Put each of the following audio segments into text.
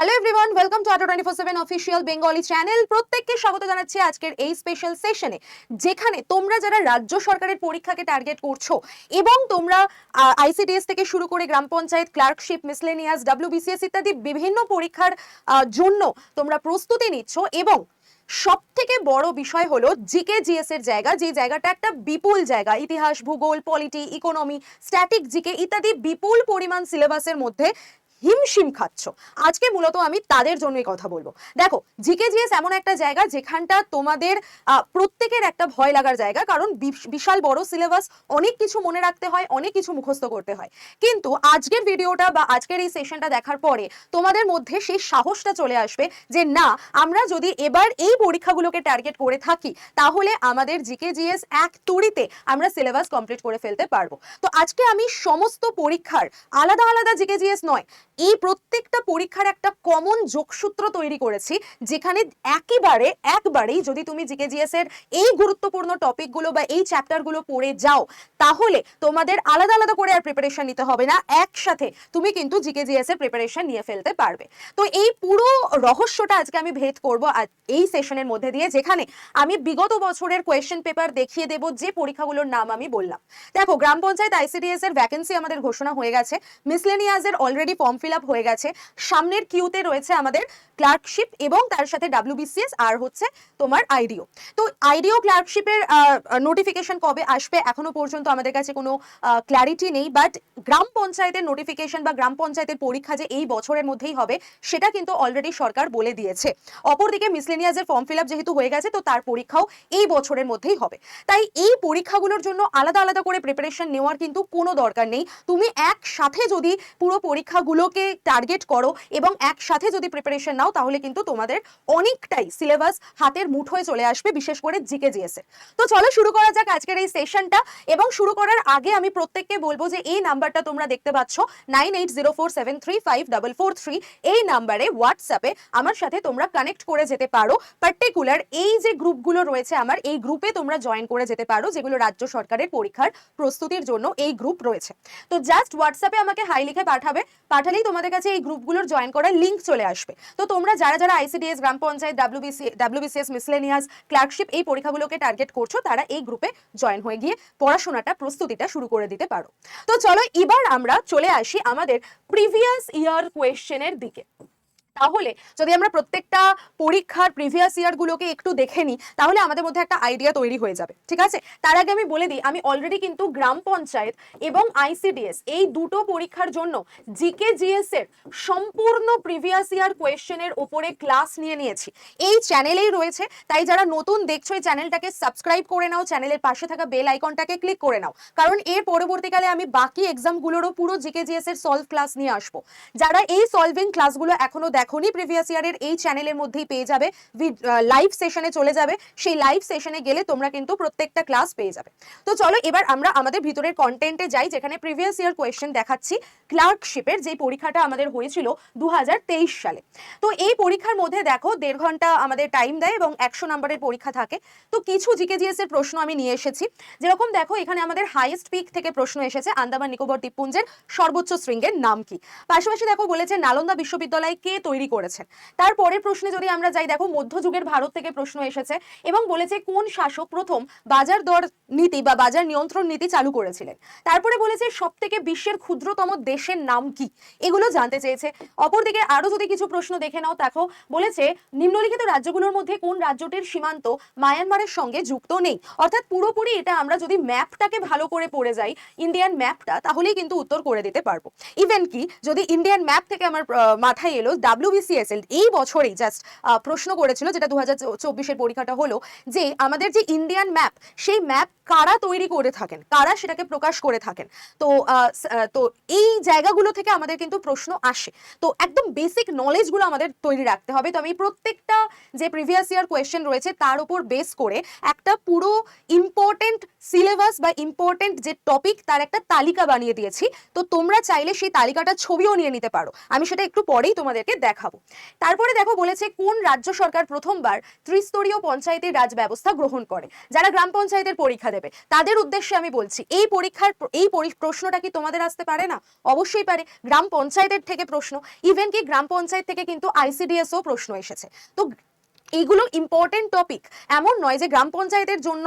Hello everyone, welcome to ATA24/7 official Bengali channel. প্রত্যেককে স্বাগত জানাচ্ছি আজকের এই স্পেশাল সেশনে, যেখানে তোমরা যারা রাজ্য সরকারের পরীক্ষাকে টার্গেট করছো এবং তোমরা আইসিডিএস থেকে শুরু করে গ্রাম পঞ্চায়েত, ক্লার্কশিপ, মিসলেনিয়াস, ডাব্লিউবিসিএস ইত্যাদি বিভিন্ন পরীক্ষার জন্য তোমরা প্রস্তুতি নিচ্ছ, এবং সব থেকে বড় বিষয় হলো জিকে জিএস এর জায়গা, যে জায়গাটা একটা বিপুল জায়গা। ইতিহাস, ভূগোল, পলিটি, ইকোনমি, স্ট্যাটিক জিকে ইত্যাদি বিপুল পরিমাণ সিলেবাসের মধ্যে হিমশিম খাচ্ছ। আজকে মূলত আমি তাদের জন্যই কথা বলবো। দেখো, জিকে জিএস এমন একটা জায়গা যেখানটা তোমাদের প্রত্যেকের একটা ভয় লাগার জায়গা, কারণ বিশাল বড় সিলেবাস, অনেক কিছু মনে রাখতে হয়, অনেক কিছু মুখস্থ করতে হয়। কিন্তু আজকের ভিডিওটা বা আজকের এই সেশনটা দেখার পরে তোমাদের মধ্যে সেই সাহসটা চলে আসবে যে না, আমরা যদি এবার এই পরীক্ষাগুলোকে টার্গেট করে থাকি তাহলে আমাদের জিকে জিএস এক তুড়িতে আমরা সিলেবাস কমপ্লিট করে ফেলতে পারবো। তো আজকে আমি সমস্ত পরীক্ষার আলাদা আলাদা জিকে জিএস নয়, এই প্রত্যেকটা পরীক্ষার একটা কমন যোগসূত্র তৈরি করেছি, যেখানে একবারেই যদি তুমি জিকে জিএস এর এই গুরুত্বপূর্ণ টপিকগুলো বা এই চ্যাপ্টারগুলো পড়ে যাও, তাহলে তোমাদের আলাদা আলাদা করে আর প্রিপারেশন নিতে হবে না, একসাথে তুমি কিন্তু জিকে জিএস এর প্রিপারেশন নিয়ে ফেলতে পারবে। তো এই পুরো রহস্যটা আজকে আমি ভেদ করব এই সেশনের মধ্যে দিয়ে, যেখানে আমি বিগত বছরের কোয়েশ্চেন পেপার দেখিয়ে দেব যে পরীক্ষাগুলোর নাম আমি বললাম। দেখো, গ্রাম পঞ্চায়েত আইসিডিএস এর ভ্যাকেন্সি আমাদের ঘোষণা হয়ে গেছে, মিসলেনিয়াস এর অলরেডি ফর্ম ফিল আপ হয়ে গেছে, সামনের কিউতে রয়েছে আমাদের ক্লার্কশিপ এবং তার সাথে ডাব্লিউবিসিএস আর হচ্ছে তোমার আইডিও। তো আইডিও ক্লার্কশিপের নোটিফিকেশন কবে আসবে এখনো পর্যন্ত আমাদের কাছে কোনো ক্ল্যারিটি নেই, বাট গ্রাম পঞ্চায়েতের নোটিফিকেশন বা গ্রাম পঞ্চায়েতের পরীক্ষা যে এই বছরের মধ্যেই হবে সেটা কিন্তু অলরেডি সরকার বলে দিয়েছে। অপরদিকে মিসলেনিয়াসের ফর্ম ফিল আপ যেহেতু হয়ে গেছে, তো তার পরীক্ষাও এই বছরের মধ্যেই হবে। তাই এই পরীক্ষাগুলোর জন্য আলাদা আলাদা করে প্রিপারেশন নেওয়ার কিন্তু কোনো দরকার নেই। তুমি একসাথে যদি পুরো পরীক্ষাগুলোকে টার্গেট করো এবং একসাথে যদি প্রিপারেশন নাও, তাহলে কিন্তু তোমাদের অনেকটাই সিলেবাস হাতের মুঠোয় চলে আসবে, বিশেষ করে জিকে জিএস এর। তো চলো শুরু করা যাক আজকের এই সেশনটা। এবং শুরু করার আগে আমি প্রত্যেককে বলবো যে এই নাম্বারটা তোমরা দেখতে পাচ্ছ 9804735443, এই নাম্বারে হোয়াটসঅ্যাপে আমার সাথে তোমরা কানেক্ট করে যেতে পারো। পার্টিকুলার এই যে গ্রুপগুলো রয়েছে আমার, এই গ্রুপে তোমরা জয়েন করে যেতে পারো, যেগুলো রাজ্য সরকারের পরীক্ষার প্রস্তুতির জন্য এই গ্রুপ রয়েছে। তো জাস্ট হোয়াটসঅ্যাপে আমাকে হাই লিখে পাঠালেই তোমাদের কাছে এই গ্রুপগুলোর জয়েন করার লিঙ্ক চলে আসবে। তো তোমরা যারা যারা আইসিডিএস, গ্রাম পঞ্চায়েত, ডাব্লিউবিসিএস, মিসলেনিয়াস, ক্লার্কশিপ এই পরীক্ষাগুলোকে টার্গেট করছো, তারা এই গ্রুপে জয়েন হয়ে গিয়ে পড়াশোনাটা, প্রস্তুতিটা শুরু করে দিতে পারো। তো চলো এবার আমরা চলে আসি আমাদের প্রিভিয়াস ইয়ার কোয়েশ্চেনের দিকে। তাহলে যদি আমরা প্রত্যেকটা পরীক্ষার প্রিভিয়াস ইয়ারগুলোকে একটু দেখে নিই, তাহলে আমাদের মধ্যে একটা আইডিয়া তৈরি হয়ে যাবে, ঠিক আছে? তার আগে আমি বলে দিই, আমি অলরেডি কিন্তু গ্রাম পঞ্চায়েত এবং আইসিডিএস এই দুটো পরীক্ষার জন্য জিকে জিএস এর সম্পূর্ণ প্রিভিয়াস ইয়ার কোয়েশ্চেনের উপরে ক্লাস নিয়ে নিয়েছি, এই চ্যানেলেই রয়েছে। তাই যারা নতুন দেখছো, এই চ্যানেলটাকে সাবস্ক্রাইব করে নাও, চ্যানেলের পাশে থাকা বেল আইকনটাকে ক্লিক করে নাও, কারণ এর পরবর্তীকালে আমি বাকি এক্সামগুলোরও পুরো জিকে জিএস এর সলভ ক্লাস নিয়ে আসবো। যারা এই সলভিং ক্লাসগুলো এখনো দেখোনি, প্রিভিয়াস ইয়ারের এই চ্যানেলের মধ্যেই পেয়ে যাবে, লাইভ সেশনে চলে যাবে, সেই লাইভ সেশনে গেলে তোমরা কিন্তু প্রত্যেকটা ক্লাস পেয়ে যাবে। তো চলো এবার আমরা আমাদের ভিতরের কন্টেন্টে যাই, যেখানে প্রিভিয়াস ইয়ার কোয়েশ্চেন দেখাচ্ছি ক্লার্কশিপের, যে পরীক্ষাটা আমাদের হয়েছিল 2023 সালে। তো এই পরীক্ষার মধ্যে দেখো 1.5 ঘন্টা আমাদের টাইম দেয় এবং 100 নম্বরের পরীক্ষা থাকে। তো কিছু জিকে জিএস এর প্রশ্ন আমি নিয়ে এসেছি, যেরকম দেখো এখানে আমাদের হাইয়েস্ট পিক থেকে প্রশ্ন এসেছে, আন্দামান নিকোবর দ্বীপপুঞ্জের সর্বোচ্চ শৃঙ্গের নাম কি। পাশাপাশি দেখো বলেছে নালন্দা বিশ্ববিদ্যালয় কে তৈরি করেছেন। তারপরের প্রশ্নে যদি আমরা যাই, দেখো মধ্যযুগের ভারত থেকে প্রশ্ন এসেছে এবং বলেছে কোন শাসক প্রথম বাজার দর নীতি বা বাজার নিয়ন্ত্রণ নীতি চালু করেছিলেন। তারপরে বলেছে সব থেকে বিশ্বের ক্ষুদ্রতম দেশের নাম কি, এগুলো জানতে চেয়েছে। অপরদিকে আরো যদি কিছু প্রশ্ন দেখে নাও, দেখো বলেছে নিম্নলিখিত রাজ্যগুলোর মধ্যে কোন রাজ্যটির সীমান্ত মায়ানমারের সঙ্গে যুক্ত নেই। অর্থাৎ পুরোপুরি এটা আমরা যদি ম্যাপটাকে ভালো করে পড়ে যাই, ইন্ডিয়ান ম্যাপটা, তাহলেই কিন্তু উত্তর করে দিতে পারবো। ইভেন কি যদি ইন্ডিয়ান ম্যাপ থেকে আমার মাথায় এলো, ডাব্লিউবিসিএস এই বছরেই জাস্ট প্রশ্ন করেছিল, যেটা 2024-এর পরীক্ষাটা হলো, যে আমাদের যে ইন্ডিয়ান ম্যাপ, সেই ম্যাপ কারা তৈরি করে থাকেন, কারা সেটাকে প্রকাশ করে থাকেন। তো তো এই জায়গাগুলো থেকে আমাদের কিন্তু প্রশ্ন আসে। তো একদম বেসিক নলেজগুলো আমাদের তৈরি রাখতে হবে। তো আমি প্রত্যেকটা যে প্রিভিয়াস ইয়ার কোয়েশ্চেন রয়েছে তার উপর বেস করে একটা পুরো ইম্পর্টেন্ট সিলেবাস বা ইম্পর্টেন্ট যে টপিক, তার একটা তালিকা বানিয়ে দিয়েছি। তো তোমরা চাইলে সেই তালিকাটা ছবিও নিয়ে নিতে পারো, আমি সেটা একটু পরেই তোমাদেরকে দেখাবো। তারপরে দেখো বলেছে কোন রাজ্য সরকার প্রথমবার ত্রিস্তরীয় পঞ্চায়েতের রাজ ব্যবস্থা গ্রহণ করে। যারা গ্রাম পঞ্চায়েতের পরীক্ষা দেবে তাদের উদ্দেশ্যে আমি বলছি, এই পরীক্ষার প্রশ্নটা কি তোমাদের আসতে পারে না? অবশ্যই পারে। গ্রাম পঞ্চায়েতের থেকে প্রশ্ন, ইভেন কি গ্রাম পঞ্চায়েত থেকে কিন্তু আইসিডিএস ও প্রশ্ন এসেছে। তো এইগুলো ইম্পর্টেন্ট টপিক, এমন নয় যে গ্রাম পঞ্চায়েতের জন্য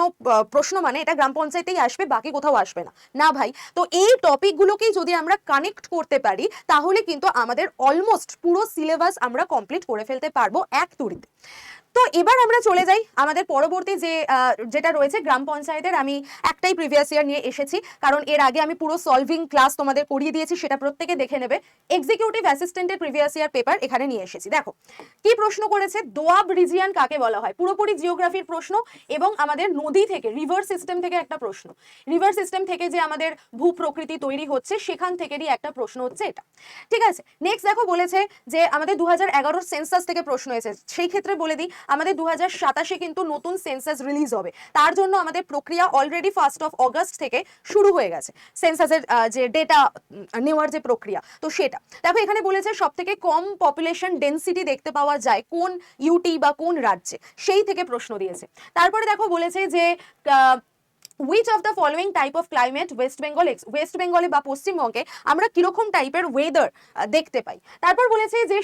প্রশ্ন মানে এটা গ্রাম পঞ্চায়েতেই আসবে, বাকি কোথাও আসবে না, না ভাই। তো এই টপিকগুলোকেই যদি আমরা কানেক্ট করতে পারি তাহলে কিন্তু আমাদের অলমোস্ট পুরো সিলেবাস আমরা কমপ্লিট করে ফেলতে পারবো এক তুড়িতে। তো এবার আমরা চলে যাই আমাদের পরবর্তী যেটা রয়েছে গ্রাম পঞ্চায়েতের। আমি একটাই প্রিভিয়াস ইয়ার নিয়ে এসেছি, কারণ এর আগে আমি পুরো সলভিং ক্লাস তোমাদের করিয়ে দিয়েছি, সেটা প্রত্যেকে দেখে নেবে। এক্সিকিউটিভ অ্যাসিস্ট্যান্টের প্রিভিয়াস ইয়ার পেপার এখানে নিয়ে এসেছি। দেখো কি প্রশ্ন করেছে, দোয়াব রিজিয়ন কাকে বলা হয়, পুরোপুরি জিওগ্রাফির প্রশ্ন এবং আমাদের নদী থেকে রিভার সিস্টেম থেকে একটা প্রশ্ন। রিভার সিস্টেম থেকে যে আমাদের ভূ প্রকৃতি তৈরি হচ্ছে সেখান থেকেরই একটা প্রশ্ন হচ্ছে এটা, ঠিক আছে। নেক্সট দেখো বলেছে যে আমাদের 2011 সেন্সাস থেকে প্রশ্ন এসেছে। সেই ক্ষেত্রে বলে দিই আমাদের 2027 কিন্তু নতুন সেন্সাস রিলিজ হবে, তার জন্য আমাদের প্রক্রিয়া অলরেডি 1 অগস্ট থেকে শুরু হয়ে গেছে সেন্সাসের যে ডেটা নেওয়ার যে প্রক্রিয়া, তো সেটা দেখো এখানে বলেছে সব থেকে কম পপুলেশন ডেন্সিটি দেখতে পাওয়া যায় কোন ইউটি বা কোন রাজ্যে, সেই থেকে প্রশ্ন দিয়েছে। তারপরে দেখো বলেছে যে which of the following type of climate West বেঙ্গলে বা পশ্চিমবঙ্গে আমরা কিরকম টাইপের ওয়েদার দেখতে পাই। তারপর বলেছে যে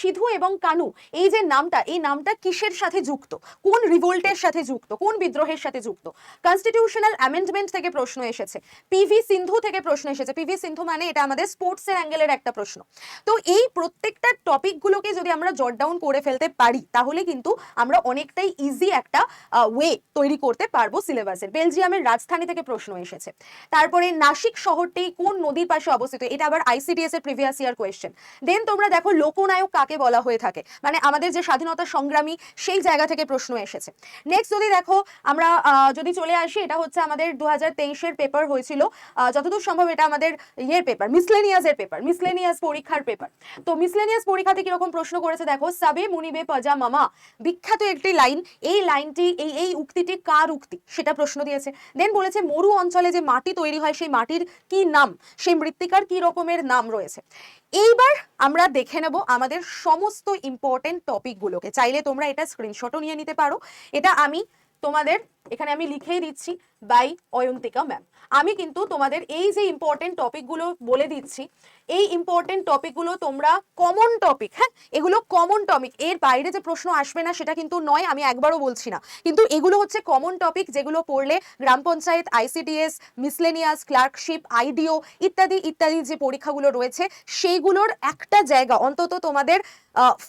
সিধু এবং কানু এই যে নামটা, এই নামটা কিসের সাথে যুক্ত, কোন রিভোল্টের সাথে যুক্ত, কোন বিদ্রোহের সাথে যুক্ত। কনস্টিটিউশনাল অ্যামেন্ডমেন্ট থেকে প্রশ্ন এসেছে, পিভি সিন্ধু থেকে প্রশ্ন এসেছে। পিভি সিন্ধু মানে এটা আমাদের স্পোর্টসের অ্যাঙ্গেলের একটা প্রশ্ন। তো এই প্রত্যেকটা টপিকগুলোকে যদি আমরা জট ডাউন করে ফেলতে পারি তাহলে কিন্তু আমরা অনেকটাই ইজি একটা ওয়ে তৈরি করতে পারবো সিলেবাসের। বেলজিয়ামের রাজধানী থেকে প্রশ্ন এসেছে। তারপরে নাসিক শহরটি কোন নদীর পাশে অবস্থিত, এটা আবার আইসিডিএস এর প্রিভিয়াস ইয়ার কোয়েশ্চেন। দেন তোমরা দেখো লোকনায়ক কাকে বলা হয়ে থাকে, মানে আমাদের যে স্বাধীনতা সংগ্রামী সেই জায়গা থেকে প্রশ্ন এসেছে। নেক্সট যদি দেখো আমরা যদি চলে আসি, এটা হচ্ছে আমাদের 2023-এর পেপার হয়েছিল, যতদূর সম্ভব এটা আমাদের ইয়ের পেপার, মিসলেনিয়াসের পেপার, মিসলেনিয়াস পরীক্ষার পেপার। তো মিসলেনিয়াস পরীক্ষাতে কিরকম প্রশ্ন করেছে দেখো, সাবে মুনিবে পজা মামা, বিখ্যাত একটি লাইন, এই লাইনটি এই উক্তিটি কার উক্তি সেটা প্রশ্ন দিয়েছে। দেন বলেছে মরু অঞ্চলে যে মাটি তৈরি হয় সেই মাটির কি নাম, সেই মৃত্তিকার কি রকমের নাম রয়েছে। এইবার আমরা দেখে নেব আমাদের সমস্ত ইম্পর্টেন্ট টপিকগুলোকে। চাইলে তোমরা এটা স্ক্রিনশটও নিয়ে নিতে পারো, এটা আমি তোমাদের এখানে আমি লিখেই দিচ্ছি বাই অয়ন্তিকা ম্যাম। আমি কিন্তু তোমাদের এই যে ইম্পর্টেন্ট টপিকগুলো বলে দিচ্ছি, এই ইম্পর্টেন্ট টপিকগুলো তোমরা কমন টপিক, হ্যাঁ এগুলো কমন টপিক, এর বাইরে যে প্রশ্ন আসবে না সেটা কিন্তু নয়, আমি একবারও বলছি না, কিন্তু এগুলো হচ্ছে কমন টপিক যেগুলো পড়লে গ্রাম পঞ্চায়েত, আইসিডিএস, মিসলেনিয়াস, ক্লার্কশিপ, আইডিও ইত্যাদি ইত্যাদি যে পরীক্ষাগুলো রয়েছে সেইগুলোর একটা জায়গা অন্তত তোমাদের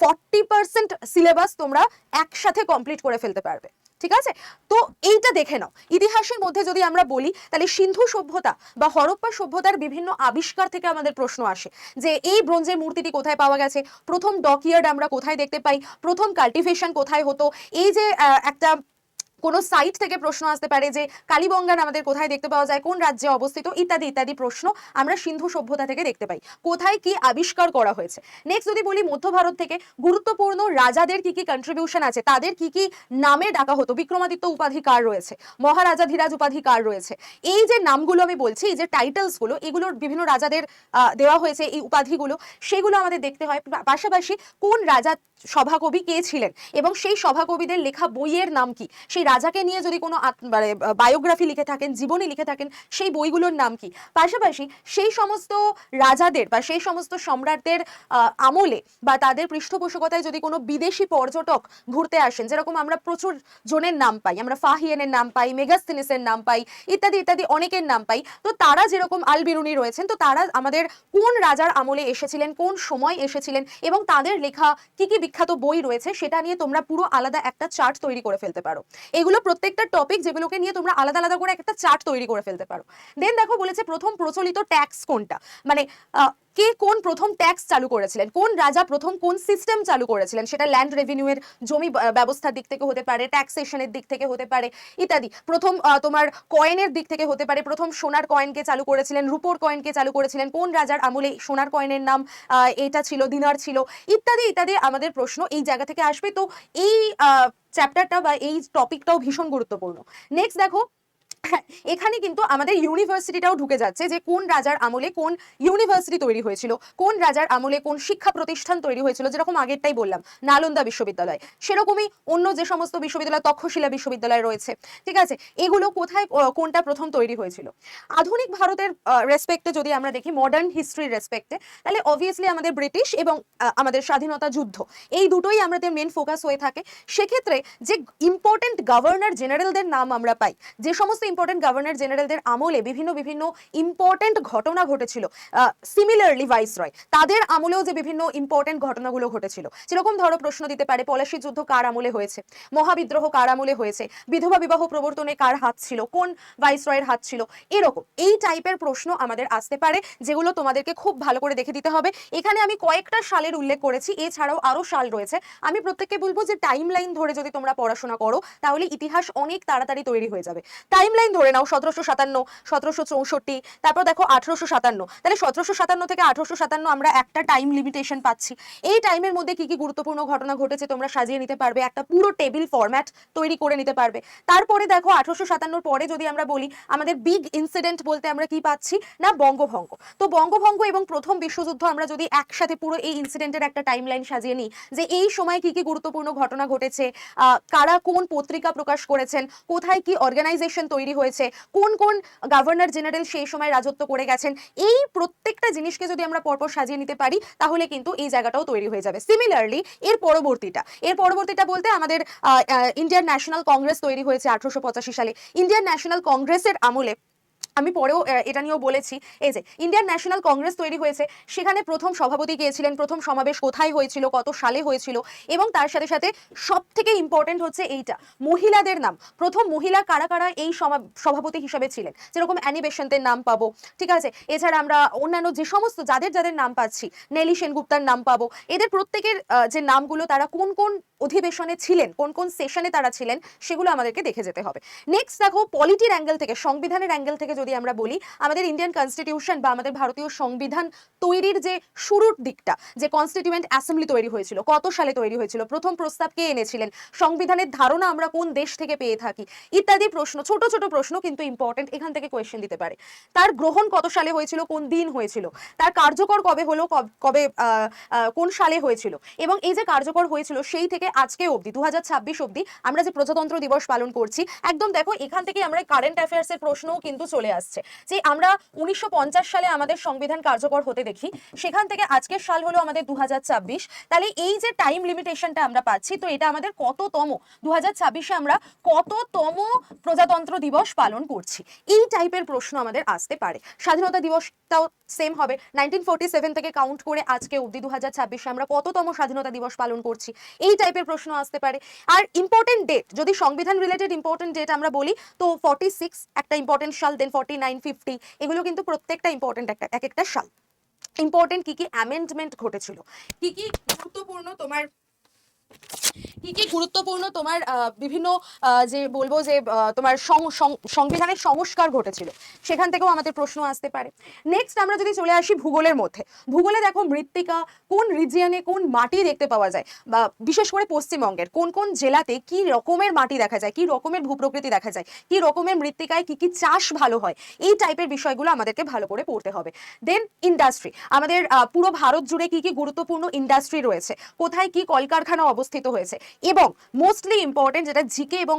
40% সিলেবাস তোমরা একসাথে কমপ্লিট করে ফেলতে পারবে, ঠিক আছে। তো এইটা দেখে নাও। ইতিহাসের মধ্যে যদি আমরা বলি তাহলে সিন্ধু সভ্যতা বা হরপ্পা সভ্যতার বিভিন্ন আবিষ্কার থেকে আমাদের প্রশ্ন আসে যে এই ব্রোঞ্জের মূর্তিটি কোথায় পাওয়া গেছে, প্রথম ডকইয়ার্ড আমরা কোথায় দেখতে পাই, প্রথম কাল্টিভেশন কোথায় হতো, এই যে একটা কোনো সাইট থেকে প্রশ্ন আসতে পারে যে কালীবঙ্গান আমাদের কোথায় দেখতে পাওয়া যায়, কোন রাজ্যে অবস্থিত, ইত্যাদি ইত্যাদি প্রশ্ন আমরা সিন্ধু সভ্যতা থেকে দেখতে পাই, কোথায় কি আবিষ্কার করা হয়েছে। নেক্সট যদি বলি মধ্য ভারত থেকে গুরুত্বপূর্ণ রাজাদের কি কি কন্ট্রিবিউশন আছে, তাদের কি কি নামে ডাকা হতো, বিক্রমাদিত্য উপাধি কার রয়েছে, মহারাজা ধীরাজ উপাধি কার রয়েছে, এই যে নামগুলো আমি বলছি, এই যে টাইটেলসগুলো, এগুলোর বিভিন্ন রাজাদের দেওয়া হয়েছে এই উপাধিগুলো, সেগুলো আমাদের দেখতে হয়। পাশাপাশি কোন রাজা সভাকবি কে ছিলেন এবং সেই সভাকবিদের লেখা বইয়ের নাম কি, সেই রাজাকে নিয়ে যদি কোনো মানে বায়োগ্রাফি লিখে থাকেন, জীবনী লিখে থাকেন, সেই বইগুলোর নাম কি। পাশাপাশি সেই সমস্ত রাজাদের বা সেই সমস্ত সম্রাটদের আমলে বা তাদের পৃষ্ঠপোষকতায় যদি কোনো বিদেশি পর্যটক ঘুরতে আসেন, যেরকম আমরা প্রচুর জনের নাম পাই, আমরা ফাহিয়েনের নাম পাই, মেগাস্থেনিসের নাম পাই, ইত্যাদি ইত্যাদি অনেকের নাম পাই, তো তারা যেরকম আল বিরুনি রয়েছেন, তো তারা আমাদের কোন রাজার আমলে এসেছিলেন, কোন সময় এসেছিলেন এবং তাদের লেখা কি কি বিখ্যাত বই রয়েছে সেটা নিয়ে তোমরা পুরো আলাদা একটা চার্ট তৈরি করে ফেলতে পারো। এগুলো প্রত্যেকটা টপিক যেগুলোকে নিয়ে তোমরা আলাদা আলাদা করে একটা চার্ট তৈরি করে ফেলতে পারো। দেন দেখো বলেছে প্রথম প্রচলিত ট্যাক্স কোনটা, মানে কে কোন প্রথম ট্যাক্স চালু করেছিলেন, কোন রাজা প্রথম কোন সিস্টেম চালু করেছিলেন, সেটা ল্যান্ড রেভিনিউয়ের জমি ব্যবস্থার দিক থেকে হতে পারে, ট্যাক্সেশনের দিক থেকে হতে পারে ইত্যাদি। প্রথম তোমার কয়েনের দিক থেকে হতে পারে, প্রথম সোনার কয়েনকে চালু করেছিলেন, রূপোর কয়েনকে চালু করেছিলেন, কোন রাজার আমলে সোনার কয়েনের নাম এটা ছিল, দিনার ছিল, ইত্যাদি ইত্যাদি আমাদের প্রশ্ন এই জায়গা থেকে আসবে। তো এই চ্যাপ্টারটা বা এই টপিকটাও ভীষণ গুরুত্বপূর্ণ। নেক্সট দেখো হ্যাঁ, এখানে কিন্তু আমাদের ইউনিভার্সিটিটাও ঢুকে যাচ্ছে, যে কোন রাজার আমলে কোন ইউনিভার্সিটি তৈরি হয়েছিল, কোন রাজার আমলে কোন শিক্ষা প্রতিষ্ঠান তৈরি হয়েছিল। যেরকম আগেরটাই বললাম নালন্দা বিশ্ববিদ্যালয়, সেরকমই অন্য যে সমস্ত বিশ্ববিদ্যালয়, তক্ষশিলা বিশ্ববিদ্যালয় রয়েছে, ঠিক আছে, এগুলো কোথায় কোনটা প্রথম তৈরি হয়েছিল। আধুনিক ভারতের রেসপেক্টে যদি আমরা দেখি, মডার্ন হিস্ট্রির রেসপেক্টে, তাহলে অবভিয়াসলি আমাদের ব্রিটিশ এবং আমাদের স্বাধীনতা যুদ্ধ, এই দুটোই আমাদের মেন ফোকাস হয়ে থাকে। সেক্ষেত্রে যে ইম্পর্টেন্ট গভর্নর জেনারেলদের নাম আমরা পাই, যে সমস্ত ইম্পর্টেন্ট গভর্নর জেনারেলদের আমলে বিভিন্ন বিভিন্ন ইম্পর্টেন্ট ঘটনা ঘটেছিল, সিমিলারলি ভাইসরয় তাদের আমলেও যে বিভিন্ন ইম্পর্টেন্ট ঘটনাগুলো ঘটেছিল, যেরকম ধরো প্রশ্ন দিতে পারে পলাশী যুদ্ধ কার আমলে হয়েছে, মহাবিদ্রোহ কার আমলে হয়েছে, বিধবা বিবাহ প্রবর্তনে কার হাত ছিল, কোন ভাইসরয়ের হাত ছিল, এরকম এই টাইপের প্রশ্ন আমাদের আসতে পারে, যেগুলো তোমাদেরকে খুব ভালো করে দেখে দিতে হবে। এখানে আমি কয়েকটা সালের উল্লেখ করেছি, এছাড়াও আরো সাল রয়েছে। আমি প্রত্যেককে বলবো যে টাইম লাইন ধরে যদি তোমরা পড়াশোনা করো, তাহলে ইতিহাস অনেক তাড়াতাড়ি তৈরি হয়ে যাবে। টাইম লাইন ধরে নাও 1757, 1764, তারপর দেখো 1857, তাহলে 1757 থেকে 1857 আমরা একটা টাইম লিমিটেশন পাচ্ছি। এই টাইমের মধ্যে কি কি গুরুত্বপূর্ণ ঘটনা ঘটেছে তোমরা সাজিয়ে নিতে পারবে, একটা পুরো টেবিল ফরম্যাট তৈরি করে নিতে পারবে। তারপরে দেখো 1857 পরে যদি আমরা বলি, আমাদের বিগ ইনসিডেন্ট বলতে আমরা কি পাচ্ছি না, বঙ্গভঙ্গ। তো বঙ্গভঙ্গ এবং প্রথম বিশ্বযুদ্ধ আমরা যদি একসাথে পুরো এই ইনসিডেন্টের একটা টাইম লাইন সাজিয়ে নিই, যে এই সময় কি কি গুরুত্বপূর্ণ ঘটনা ঘটেছে, কারা কোন পত্রিকা প্রকাশ করেছেন, কোথায় কি অর্গানাইজেশন তৈরি হয়েছে, কোন কোন গভর্নর জেনারেল সেই সময় রাজত্ব করে গেছেন, এই প্রত্যেকটা জিনিসকে যদি আমরা পরপর সাজিয়ে নিতে পারি, তাহলে কিন্তু এই জায়গাটাও তৈরি হয়ে যাবে। সিমিলারলি এর পরবর্তীটা বলতে আমাদের ইন্ডিয়ান ন্যাশনাল কংগ্রেস তৈরি হয়েছে 1885 সালে। ইন্ডিয়ান ন্যাশনাল কংগ্রেসের আমলে আমি পরেও এটা নিয়েও বলেছি, এই যে ইন্ডিয়ান ন্যাশনাল কংগ্রেস তৈরি হয়েছে, সেখানে প্রথম সভাপতি কে ছিলেন, প্রথম সমাবেশ কোথায় হয়েছিল, কত সালে হয়েছিল, এবং তার সাথে সাথে সব থেকে ইম্পর্টেন্ট হচ্ছে এইটা, মহিলাদের নাম, প্রথম মহিলা কারা কারা এই সভাপতি হিসাবে ছিলেন, যেরকম অ্যানি বেসান্তের নাম পাবো, ঠিক আছে, এছাড়া আমরা অন্যান্য যে সমস্ত যাদের যাদের নাম পাচ্ছি, নেলি সেনগুপ্তার নাম পাবো, এদের প্রত্যেকের যে নামগুলো, তারা কোন কোন অধিবেশনে ছিলেন, কোন কোন সেশনে তারা ছিলেন, সেগুলো আমাদেরকে দেখে যেতে হবে। নেক্সট দেখো পলিটির অ্যাঙ্গেল থেকে, সংবিধানের অ্যাঙ্গেল থেকে যদি আমরা বলি, আমাদের ইন্ডিয়ান কনস্টিটিউশন বা আমাদের ভারতীয় সংবিধান তৈরির যে শুরুর দিকটা, যে কনস্টিটিউয়েন্ট অ্যাসেম্বলি তৈরি হয়েছিল, কত সালে তৈরি হয়েছিল, প্রথম প্রস্তাব কে এনেছিলেন, সংবিধানের ধারণা আমরা কোন দেশ থেকে পেয়ে থাকি, ইত্যাদি প্রশ্ন, ছোট ছোট প্রশ্ন কিন্তু ইম্পর্টেন্ট, এখান থেকে কোয়েশ্চেন দিতে পারে। তার গ্রহণ কত সালে হয়েছিল, কোন দিন হয়েছিল, তার কার্যকর কবে হলো, কবে কোন সালে হয়েছিল, এবং এই যে কার্যকর হয়েছিল সেই থেকে আজকে অবধি 2026 অবধি আমরা যে প্রজাতন্ত্র দিবস পালন করছি, একদম দেখো এখান থেকে আমরা কারেন্ট অ্যাফেয়ার্স এর প্রশ্নও কিন্তু চলে আসছে, যে আমরা 1950 সালে আমাদের সংবিধান কার্যকর হতে দেখি, সেখান থেকে আজকের সাল হলো আমাদের 2026, তাহলে এই যে টাইম লিমিটেশনটা আমরা পাচ্ছি, তো এটা আমাদের কততম, 2026-এ আমরা কততম প্রজাতন্ত্র দিবস পালন করছি, এই টাইপের প্রশ্ন আমাদের আসতে পারে। স্বাধীনতা দিবসটাও সেম হবে, 1947 থেকে কাউন্ট করে আজকে অবধি 2026-এ আমরা কততম স্বাধীনতা দিবস পালন করছি, এই টাইপের প্রশ্ন আসতে পারে। আর ইম্পর্টেন্ট ডেট, যদি সংবিধান রিলেটেড ইম্পর্টেন্ট ডেট আমরা বলি, তো 46 একটা ইম্পর্টেন্ট সাল, দেন 49, 50, এগুলো কিন্তু প্রত্যেকটা ইম্পর্টেন্ট এক একটা সাল। ইম্পর্টেন্ট কি কি অ্যামেন্ডমেন্ট ঘটেছিল, কি কি গুরুত্বপূর্ণ তোমার বিভিন্ন যে বলবো যে তোমার সংবিধানের সংস্কার ঘটেছিল, সেখান থেকেও আমাদের প্রশ্ন আসতে পারে। নেক্সট আমরা যদি চলে আসি ভূগোলের মধ্যে, ভূগোলে দেখো মৃত্তিকা কোন রিজিয়নে কোন মাটি দেখতে পাওয়া যায়, বা বিশেষ করে পশ্চিমবঙ্গের কোন কোন জেলাতে কি রকমের মাটি দেখা যায়, কি রকমের ভূপ্রকৃতি দেখা যায়, কি রকমের মৃত্তিকায় কি কি চাষ ভালো হয়, এই টাইপের বিষয়গুলো আমাদেরকে ভালো করে পড়তে হবে। দেন ইন্ডাস্ট্রি, আমাদের পুরো ভারত জুড়ে কি কি গুরুত্বপূর্ণ ইন্ডাস্ট্রি রয়েছে, কোথায় কি কলকারখানা অবস্থিত হয়েছে, এবং মোস্টলি ইম্পর্টেন্ট যেটা জিকে এবং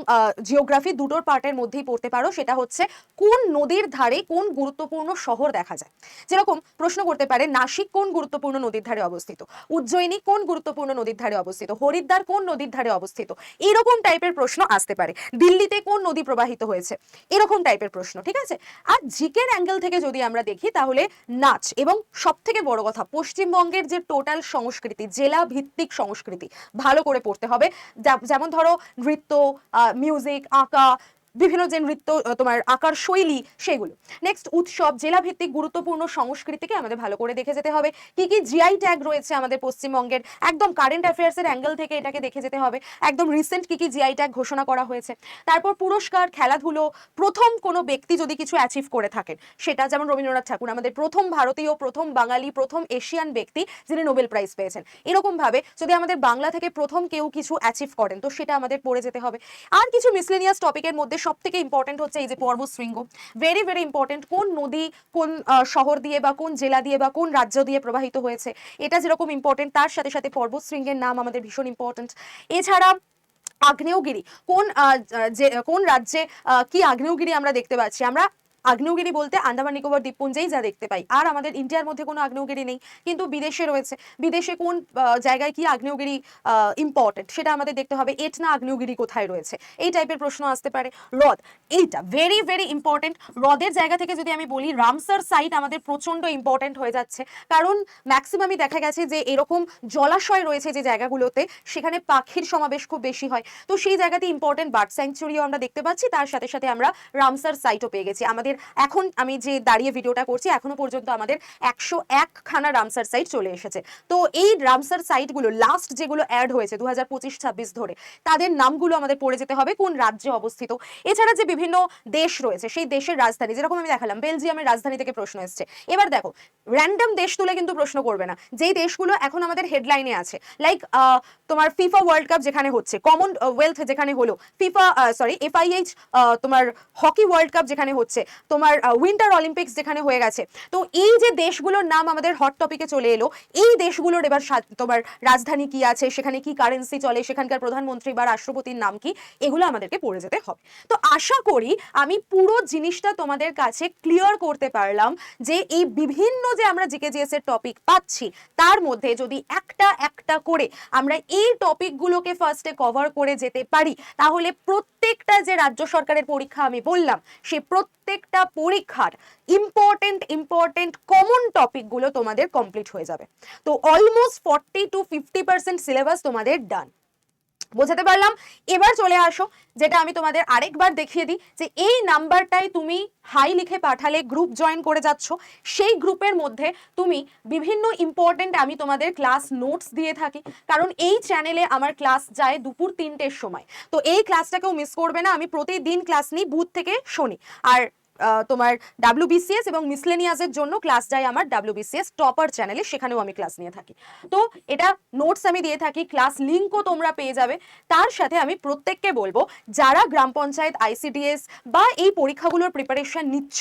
জিওগ্রাফি দুটোর পার্টের মধ্যেই পড়তে পারো, সেটা হচ্ছে কোন নদীর ধারে কোন গুরুত্বপূর্ণ শহর দেখা যায়। যেরকম প্রশ্ন করতে পারে নাসিক কোন গুরুত্বপূর্ণ নদীর ধারে অবস্থিত, উজ্জয়িনী কোন গুরুত্বপূর্ণ নদীর ধারে অবস্থিত, হরিদ্বার কোন নদীর ধারে অবস্থিত, এরকম টাইপের প্রশ্ন আসতে পারে। দিল্লিতে কোন নদী প্রবাহিত হয়েছে, এরকম টাইপের প্রশ্ন, ঠিক আছে। আর জিকের অ্যাঙ্গেল থেকে যদি আমরা দেখি, তাহলে নাচ, এবং সব থেকে বড় কথা পশ্চিমবঙ্গের যে টোটাল সংস্কৃতি, জেলা ভিত্তিক সংস্কৃতি ভালো করে পড়তে হবে। যেমন ধরো নৃত্য, মিউজিক, আঁকা, বিভিন্ন যে নৃত্য তোমার আঁকার শৈলী, সেগুলো। নেক্সট উৎসব, জেলা ভিত্তিক গুরুত্বপূর্ণ সংস্কৃতিকে আমাদের ভালো করে দেখে যেতে হবে। কি কি জিআই ট্যাগ রয়েছে আমাদের পশ্চিমবঙ্গের, একদম কারেন্ট অ্যাফেয়ার্স এর অ্যাঙ্গেল থেকে এটাকে দেখে যেতে হবে, একদম রিসেন্ট কি কি জিআই ট্যাগ ঘোষণা করা হয়েছে। তারপর পুরস্কার, খেলাধুলো, প্রথম কোনো ব্যক্তি যদি কিছু অ্যাচিভ করে থাকেন, সেটা যেমন রবীন্দ্রনাথ ঠাকুর আমাদের প্রথম ভারতীয়, প্রথম বাঙালি, প্রথম এশিয়ান ব্যক্তি যিনি নোবেল প্রাইজ পেয়েছেন, এরকম ভাবে যদি আমাদের বাংলা থেকে প্রথম কেউ কিছু অ্যাচিভ করেন, তো সেটা আমাদের পড়ে যেতে হবে। আর কিছু মিসলেনিয়াস টপিকের মধ্যে সব থেকে ইম্পর্টেন্ট হচ্ছে এই যে পর্বত শৃঙ্গ, ভেরি ভেরি ইম্পর্টেন্ট। কোন নদী কোন শহর দিয়ে বা কোন জেলা দিয়ে বা কোন রাজ্য দিয়ে প্রবাহিত হয়েছে, এটা যেরকম ইম্পর্টেন্ট, তার সাথে সাথে পর্বত শৃঙ্গের নাম আমাদের ভীষণ ইম্পর্টেন্ট। এছাড়া আগ্নেয়গিরি, কোন রাজ্যে কি আগ্নেয়গিরি আমরা দেখতে পাচ্ছি। আমরা আগ্নেয়গিরি বলতে আন্দামান নিকোবর দ্বীপপুঞ্জেই যা দেখতে পাই, আর আমাদের ইন্ডিয়ার মধ্যে কোনো আগ্নেয়গিরি নেই, কিন্তু বিদেশে রয়েছে। বিদেশে কোন জায়গায় কি আগ্নেয়গিরি ইম্পর্টেন্ট সেটা আমাদের দেখতে হবে। এটনা আগ্নেয়গিরি কোথায় রয়েছে, এই টাইপের প্রশ্ন আসতে পারে। হ্রদ, এইটা ভেরি ভেরি ইম্পর্টেন্ট। হ্রদের জায়গা থেকে যদি আমি বলি, রামসার সাইট আমাদের প্রচন্ড ইম্পর্টেন্ট হয়ে যাচ্ছে, কারণ ম্যাক্সিমামই দেখা গেছে যে এরকম জলাশয় রয়েছে যে জায়গাগুলোতে, সেখানে পাখির সমাবেশ খুব বেশি হয়। তো সেই জায়গাতে ইম্পর্টেন্ট বার্ড স্যাংচুরিও আমরা দেখতে পাচ্ছি, তার সাথে সাথে আমরা রামসার সাইটও পেয়ে গেছি। আমাদের এখন আমি যে দাঁড়িয়ে ভিডিওটা করছি, এখনো পর্যন্ত আমাদের 101 খানা রামসার সাইট চলে এসেছে। তো এই রামসার সাইটগুলো লাস্ট যেগুলো অ্যাড হয়েছে 2025-26 ধরে, তাদের নামগুলো আমাদের পড়ে যেতে হবে কোন রাজ্যে অবস্থিত। এছাড়া যে বিভিন্ন দেশ রয়েছে, সেই দেশের রাজধানী, যেরকম আমি দেখালাম বেলজিয়ামের রাজধানী থেকে প্রশ্ন এসছে। এবার দেখো, র্যান্ডম দেশ তুলে কিন্তু প্রশ্ন করবে না, যেই দেশগুলো এখন আমাদের হেডলাইনে আছে, লাইক তোমার ফিফা ওয়ার্ল্ড কাপ যেখানে হচ্ছে, কমনওয়েলথ যেখানে হলো, FIH তোমার হকি ওয়ার্ল্ড কাপ যেখানে হচ্ছে, তোমার উইন্টার অলিম্পিক্স যেখানে হয়ে গেছে। তো এই যে দেশগুলোর নাম আমাদের হট টপিকে চলে এলো, এই দেশগুলোর এবার তোমার রাজধানী কি আছে, সেখানে কি কারেন্সি চলে, সেখানকার প্রধানমন্ত্রী বা রাষ্ট্রপতির নাম কি, এগুলো আমাদেরকে পড়ে যেতে হবে। তো আশা করি আমি পুরো জিনিসটা তোমাদের কাছে ক্লিয়ার করতে পারলাম, যে এই বিভিন্ন যে আমরা জিকেজিএস এর টপিক পাচ্ছি, তার মধ্যে যদি একটা একটা করে আমরা এই টপিকগুলোকে ফার্স্টে কভার করে যেতে পারি, তাহলে প্রত্যেকটা যে রাজ্য সরকারের পরীক্ষা আমি বললাম, সে প্রত্যেকটা পরীক্ষার ইম্পর্টেন্ট কমন টপিকগুলো তোমাদের কমপ্লিট হয়ে যাবে। তো অলমোস্ট 40 to 50% সিলেবাস তোমাদের ডান। বোঝাতে পারলাম? এবার চলে আসো, যেটা আমি তোমাদের আরেকবার দেখিয়ে দিই, যে এই নাম্বারটাই তুমি হাই লিখে পাঠালে গ্রুপ জয়েন করে যাচ্ছ। সেই গ্রুপের মধ্যে তুমি বিভিন্ন ইম্পর্টেন্ট আমি তোমাদের ক্লাস নোটস দিয়ে থাকি, কারণ এই চ্যানেলে আমার ক্লাস যায় দুপুর 3টের সময়। তো এই ক্লাসটাকেও মিস করবে না। আমি প্রতিদিন ক্লাস নিই বুধ থেকে শনি। আর তোমার WBCS এবং মিসলেনিয়াসের জন্য ক্লাস যায় আমার WBCS টপার চ্যানেলে, সেখানেও আমি ক্লাস নিয়ে থাকি। তো এটা নোটস আমি দিয়ে থাকি, ক্লাস লিঙ্কও তোমরা পেয়ে যাবে। তার সাথে আমি প্রত্যেককে বলবো, যারা গ্রাম পঞ্চায়েত, ICDS বা এই পরীক্ষাগুলোর প্রিপারেশন নিচ্ছ,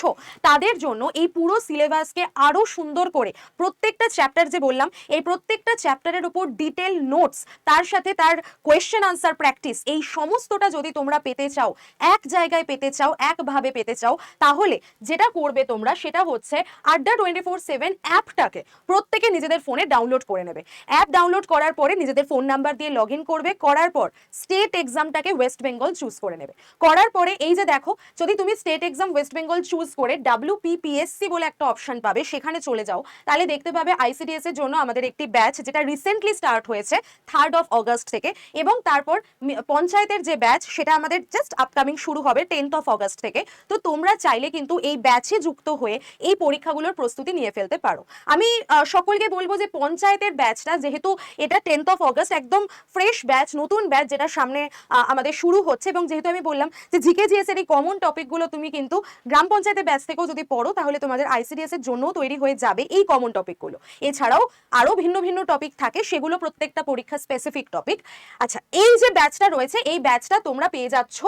তাদের জন্য এই পুরো সিলেবাসকে আরো সুন্দর করে প্রত্যেকটা চ্যাপ্টার যে বললাম, এই প্রত্যেকটা চ্যাপ্টারের উপর ডিটেল নোটস, তার সাথে তার কোয়েশ্চেন আনসার প্র্যাকটিস, এই সমস্তটা যদি তোমরা পেতে চাও, এক জায়গায় পেতে চাও, একভাবে পেতে চাও, তাহলে যেটা করবে তোমরা, সেটা হচ্ছে আড্ডা 24/7 অ্যাপটাকে প্রত্যেকে নিজেদের ফোনে ডাউনলোড করে নেবে। অ্যাপ ডাউনলোড করার পরে নিজেদের ফোন নাম্বার দিয়ে লগ ইন করবে, করার পর স্টেট এক্সামটাকে ওয়েস্ট বেঙ্গল চুজ করে নেবে। করার পরে এই যে দেখো, যদি তুমি state exam West Bengal choose করে WPPSC বলে একটা অপশন পাবে, সেখানে চলে যাও, তাহলে দেখতে পাবে ICDS এর জন্য আমাদের একটি ব্যাচ, যেটা রিসেন্টলি স্টার্ট হয়েছে 3rd of August থেকে, এবং তারপর পঞ্চায়েতের যে ব্যাচ, সেটা আমাদের জাস্ট আপকামিং শুরু হবে 10th of August থেকে। তো তোমরা চাইলে কিন্তু এই ব্যাচে যুক্ত হয়ে এই পরীক্ষাগুলোর প্রস্তুতি নিয়ে ফেলতে পারো। আমি সকলকে বলবো যে পঞ্চায়েতের ব্যাচটা, যেহেতু এটা 10th of August, একদম ফ্রেশ ব্যাচ, নতুন ব্যাচ, যেটা সামনে আমাদের শুরু হচ্ছে, এবং যেহেতু আমি বললাম যে জিকেজিএস এর এই কমন টপিকগুলো তুমি কিন্তু গ্রাম পঞ্চায়েতের ব্যাচ থেকেও যদি পড়ো, তাহলে তোমাদের ICDS এর জন্য তৈরি হয়ে যাবে এই কমন টপিকগুলো। এছাড়াও আরো ভিন্ন ভিন্ন টপিক থাকে, সেগুলো প্রত্যেকটা পরীক্ষা স্পেসিফিক টপিক। আচ্ছা, এই যে ব্যাচটা রয়েছে, এই ব্যাচটা তোমরা পেয়ে যাচ্ছ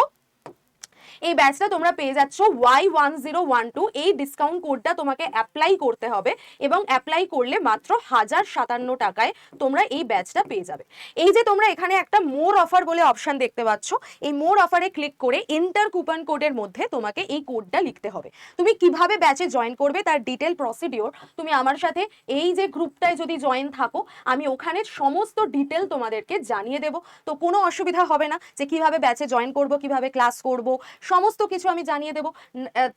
Y1012। এই ডিসকাউন্ট কোডটা তোমাকে অ্যাপ্লাই করতে হবে, এবং অ্যাপ্লাই করলে মাত্র 1057 টাকায় তোমরা এই ব্যাচটা পেয়ে যাবে। এই যে তোমরা এখানে একটা মোর অফার বলে অপশন দেখতে পাচ্ছ, এই মোর অফারে ক্লিক করে এন্টার কুপন কোডের মধ্যে তোমাকে এই কোডটা লিখতে হবে। তুমি কিভাবে ব্যাচে জয়েন করবে তার ডিটেল প্রসিডিওর তুমি আমার সাথে এই যে গ্রুপটায় যদি জয়েন থাকো, আমি ওখানে সমস্ত ডিটেল তোমাদেরকে জানিয়ে দেব। তো কোনো অসুবিধা হবে না যে কিভাবে ব্যাচে জয়েন করব, কিভাবে ক্লাস করব, সমস্ত কিছু আমি জানিয়ে দেবো।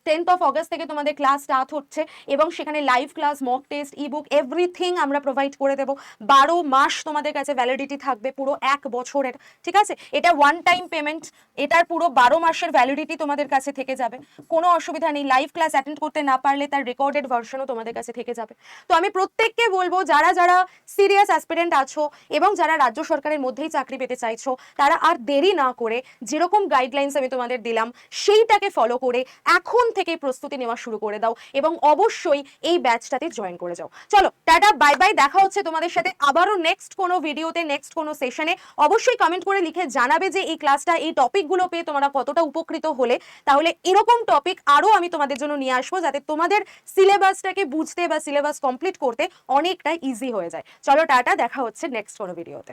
10th of August থেকে তোমাদের ক্লাস স্টার্ট হচ্ছে, এবং সেখানে live class, mock test, ebook, everything আমরা প্রোভাইড করে দেবো। 12 মাস তোমাদের কাছে ভ্যালিডিটি থাকবে, পুরো 1 বছরের। ঠিক আছে, এটা ওয়ান টাইম পেমেন্ট, এটার পুরো 12 মাসের ভ্যালিডিটি তোমাদের কাছে থেকে যাবে, কোনো অসুবিধা নেই। লাইভ ক্লাস অ্যাটেন্ড করতে না পারলে তার রেকর্ডেড ভার্সনও তোমাদের কাছে থেকে যাবে। তো আমি প্রত্যেককে বলবো, যারা যারা সিরিয়াস অ্যাসপিরেন্ট আছো এবং যারা রাজ্য সরকারের মধ্যেই চাকরি পেতে চাইছো, তারা আর দেরি না করে যেরকম গাইডলাইন্স আমি তোমাদের দিলাম, সেইটাকে ফলো করে এখন থেকে প্রস্তুতি নেওয়া শুরু করে দাও এবং অবশ্যই এই ব্যাচটাতে জয়েন করে যাও। চলো টাটা, বাই বাই, দেখা হচ্ছে তোমাদের সাথে আবারও নেক্সট কোনো ভিডিওতে, নেক্সট কোনো সেশনে। অবশ্যই কমেন্ট করে লিখে জানাবে যে এই ক্লাসটা, এই টপিকগুলো পেয়ে তোমরা কতটা উপকৃত হলে। তাহলে এরকম টপিক আরো আমি তোমাদের জন্য নিয়ে আসবো, যাতে তোমাদের সিলেবাসটাকে বুঝতে বা সিলেবাস কমপ্লিট করতে অনেকটা ইজি হয়ে যায়। চলো টাটা, দেখা হচ্ছে নেক্সট কোনো ভিডিওতে।